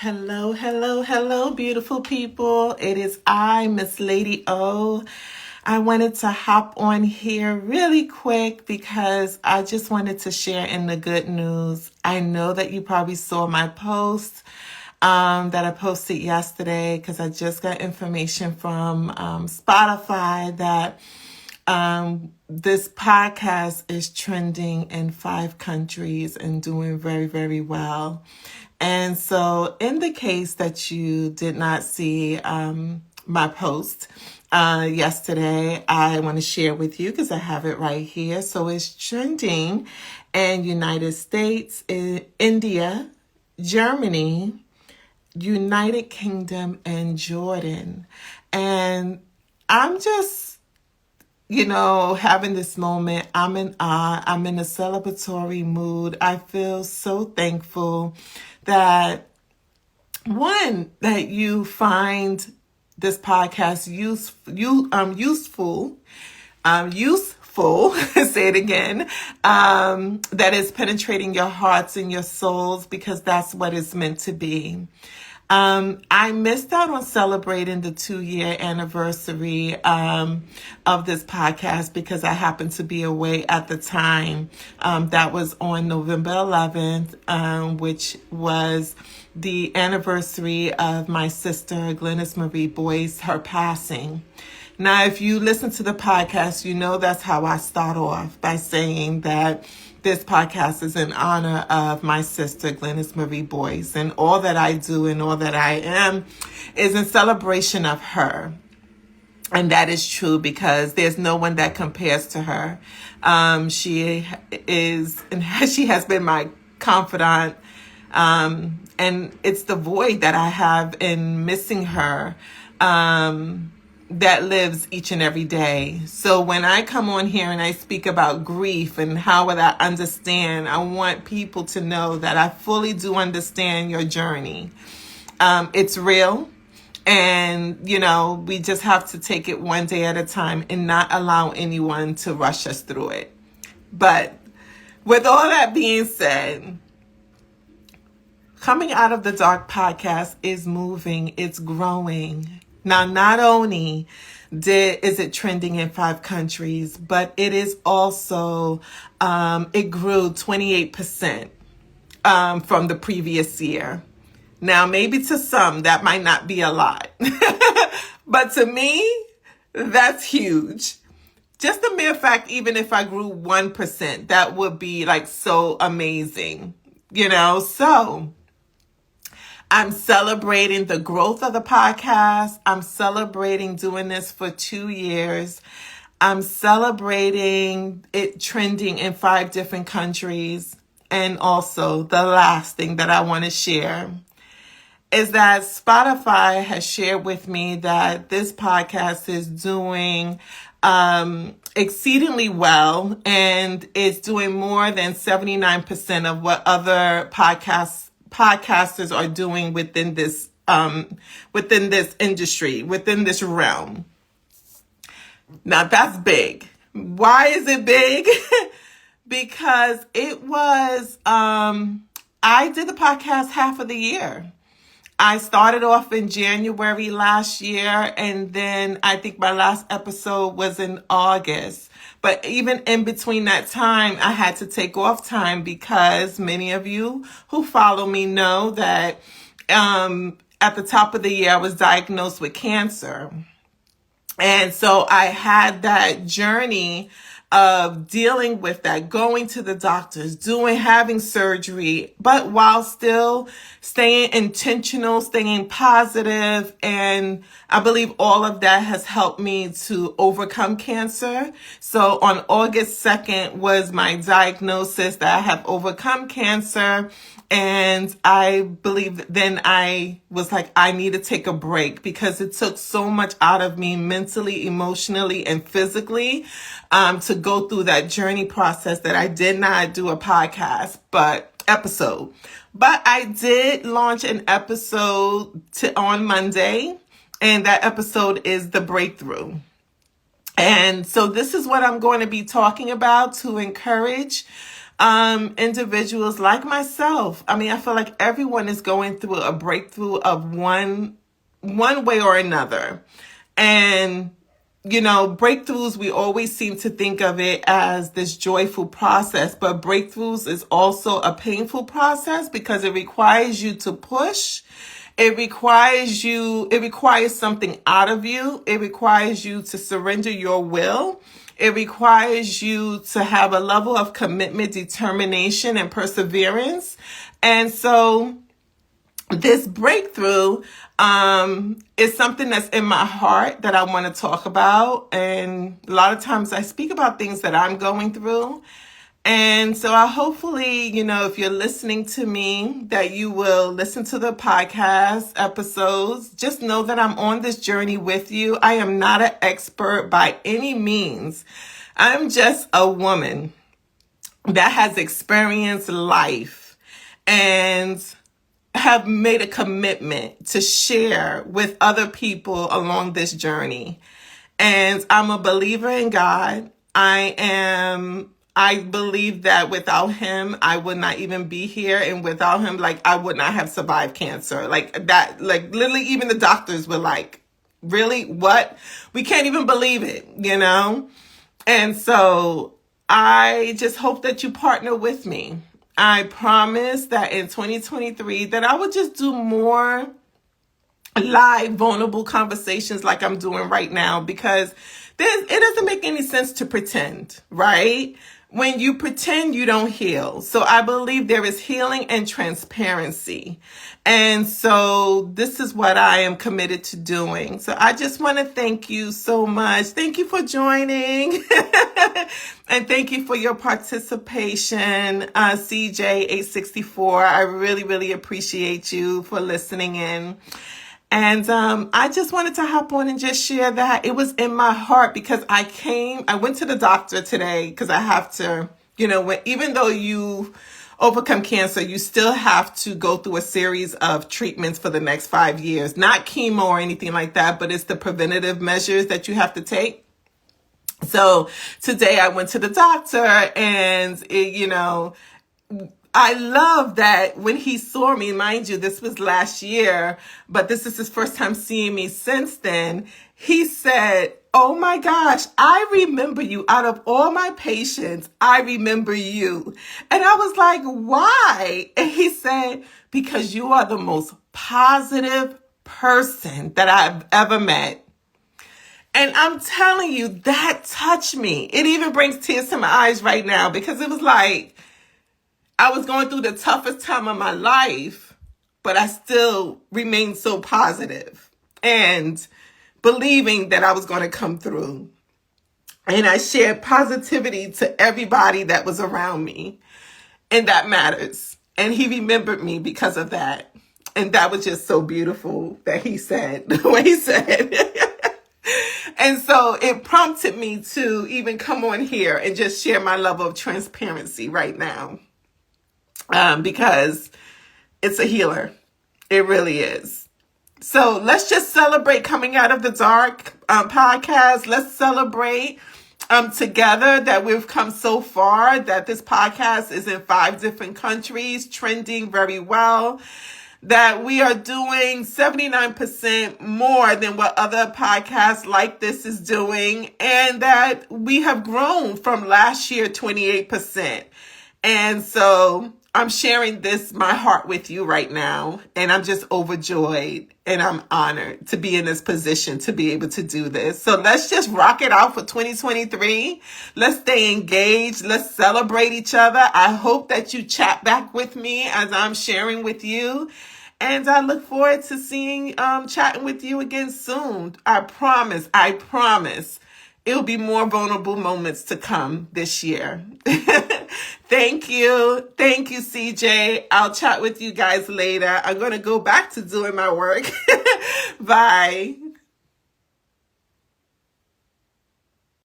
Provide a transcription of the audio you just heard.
Hello, hello, hello, beautiful people. It is I, Miss Lady O. I wanted to hop on here really quick because I just wanted to share in the good news. I know that you probably saw my post that I posted yesterday because I just got information from Spotify that this podcast is trending in 5 countries and doing very, very well. And so in the case that you did not see my post yesterday, I want to share with you because I have it right here. So it's trending in United States, India, Germany, United Kingdom, and Jordan. And I'm just having this moment. I'm in awe. I'm in a celebratory mood. I feel so thankful that that you find this podcast useful, say it again, that is penetrating your hearts and your souls because that's what it's meant to be. I missed out on celebrating the 2-year anniversary of this podcast because I happened to be away at the time. That was on November 11th, which was the anniversary of my sister, Glennis Marie Boyce, her passing. Now, if you listen to the podcast, you know that's how I start off, by saying that this podcast is in honor of my sister, Glennis Marie Boyce, and all that I do and all that I am is in celebration of her. And that is true because there's no one that compares to her. She is, and she has been my confidant. And it's the void that I have in missing her that lives each and every day. So when I come on here and I speak about grief and how would I understand, I want people to know that I fully do understand your journey. It's real. And, we just have to take it one day at a time and not allow anyone to rush us through it. But with all that being said, Coming Out of the Dark podcast is moving. It's growing. Now, not only is it trending in 5 countries, but it is also, it grew 28% from the previous year. Now, maybe to some, that might not be a lot. But to me, that's huge. Just the mere fact, even if I grew 1%, that would be like so amazing, So I'm celebrating the growth of the podcast. I'm celebrating doing this for 2 years. I'm celebrating it trending in 5 different countries. And also the last thing that I want to share is that Spotify has shared with me that this podcast is doing exceedingly well, and it's doing more than 79% of what other podcasters are doing within this industry, within this realm. Now that's big. Why is it big? Because it was, I did the podcast half of the year. I started off in January last year, and then I think my last episode was in August. But even in between that time, I had to take off time because many of you who follow me know that at the top of the year, I was diagnosed with cancer. And so I had that journey of dealing with that, going to the doctors, having surgery, but while still staying intentional, staying positive. And I believe all of that has helped me to overcome cancer. So on August 2nd was my diagnosis that I have overcome cancer. And I believe then I was like, I need to take a break because it took so much out of me mentally, emotionally, and physically to go through that journey process that I did not do a podcast episode. But I did launch an episode on Monday, and that episode is The Breakthrough. And so this is what I'm going to be talking about to encourage individuals like myself. I mean, I feel like everyone is going through a breakthrough of one way or another. And breakthroughs, we always seem to think of it as this joyful process, but breakthroughs is also a painful process because it requires you to push. It requires something out of you. It requires you to surrender your will. It requires you to have a level of commitment, determination, and perseverance. And so this breakthrough is something that's in my heart that I want to talk about. And a lot of times I speak about things that I'm going through. And so I hopefully, if you're listening to me, that you will listen to the podcast episodes. Just know that I'm on this journey with you. I am not an expert by any means. I'm just a woman that has experienced life and have made a commitment to share with other people along this journey. And I'm a believer in God. I believe that without him, I would not even be here. And without him, I would not have survived cancer. Literally even the doctors were like, really? What? We can't even believe it, And so I just hope that you partner with me. I promise that in 2023 that I would just do more live, vulnerable conversations like I'm doing right now, because it doesn't make any sense to pretend, right? When you pretend, you don't heal. So I believe there is healing and transparency. And so this is what I am committed to doing. So I just want to thank you so much. Thank you for joining. And thank you for your participation, CJ864. I really, really appreciate you for listening in. And I just wanted to hop on and just share that. It was in my heart because I went to the doctor today because I have to, even though you overcome cancer, you still have to go through a series of treatments for the next 5 years. Not chemo or anything like that, but it's the preventative measures that you have to take. So today I went to the doctor and, I love that when he saw me, mind you, this was last year, but this is his first time seeing me since then. He said, "Oh my gosh, I remember you. Out of all my patients, I remember you." And I was like, "Why?" And he said, "Because you are the most positive person that I've ever met." And I'm telling you, that touched me. It even brings tears to my eyes right now because it was like, I was going through the toughest time of my life, but I still remained so positive and believing that I was going to come through. And I shared positivity to everybody that was around me. And that matters. And he remembered me because of that. And that was just so beautiful that he said what he said. And so it prompted me to even come on here and just share my level of transparency right now. Because it's a healer. It really is. So let's just celebrate Coming Out of the Dark podcast. Let's celebrate together that we've come so far, that this podcast is in 5 different countries, trending very well, that we are doing 79% more than what other podcasts like this is doing, and that we have grown from last year 28%. And so I'm sharing my heart with you right now, and I'm just overjoyed and I'm honored to be in this position to be able to do this. So let's just rock it out for 2023. Let's stay engaged. Let's celebrate each other. I hope that you chat back with me as I'm sharing with you. And I look forward to chatting with you again soon. I promise. It'll be more vulnerable moments to come this year. Thank you. Thank you, CJ. I'll chat with you guys later. I'm going to go back to doing my work. Bye.